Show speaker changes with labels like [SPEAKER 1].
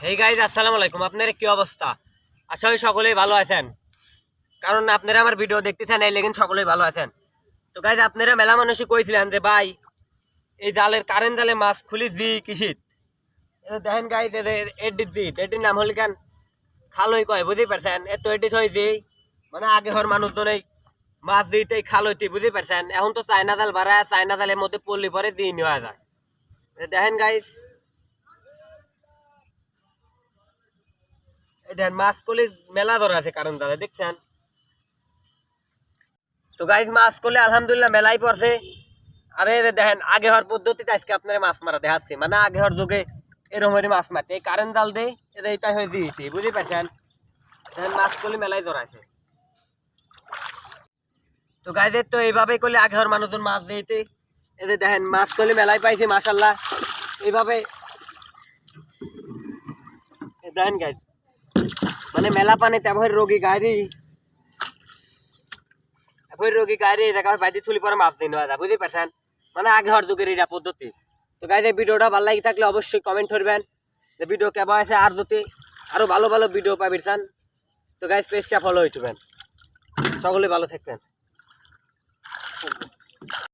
[SPEAKER 1] Hey guys আসসালামু আলাইকুম। আপনার কি অবস্থা? আশা করি সকলেই ভালো আছেন, কারণ আপনারা আমার ভিডিও দেখতেছেন এই লেগেন সকলেই ভালো আছেন। তো গাইজ আপনারা মেলা মানুষই কইছিলেন যে ভাই এই জালের কারেন্ট জালে মাছ খুলি জি কিসিত দেখেন গাইজ এডিট জি এটির নাম হল কেন খালই কয় বুঝি পারছেন। এত এডিট হয় যে মানে আগে হর মানুষজন এই মাছ দিতে খাল হইতে বুঝি পারছেন। এখন তো চায়না জাল বাড়ায়, চায়না জালের মধ্যে পড়লি পরে দিয়ে নেওয়া যায়। দেখেন গাইজ দেখেন মাছ কলি মেলা ধরা আছে কারণ জালে দেখছেন। তো গাইজ মাছ করলে আলহামদুলিল্লাহ মেলাই পড়ছে। আরে দেখেন আগে হওয়ার পদ্ধতিতে আজকে আপনারা মাছ মারা দেখাচ্ছি, মানে আগে হওয়ার যুগে এরকমই মাছ মারতে এই কারেন্ট জাল দেয় এটাই হয়ে দিয়েছি বুঝতে পারছেন। দেখেন মাছ করলে মেলাই ধরাছে। তো গাইজের তো এইভাবেই করলে আগে হওয়ার মানুষজন মাছ দিতে এদের দেখেন মাছ করলে মেলাই পাইছে মাশাল্লাহ। এইভাবে দেখেন গাইজ মানে মেলা পানি তেমন রোগী গাড়ি রোগী গাড়ি দেখা বাইরে তুলি পরে মাছ দিয়ে নেওয়া যায় বুঝতে পারছেন, মানে আগে হওয়ার যুগের এটা পদ্ধতি। তো গাইজ এই ভিডিওটা ভালো লাগে থাকলে অবশ্যই কমেন্ট করবেন যে ভিডিও কেমন আছে, আর যদি আরো ভালো ভালো ভিডিও পাবেন চান তো গাইজ পেজটা ফলো হইতেবেন। সকলে ভালো থাকবেন।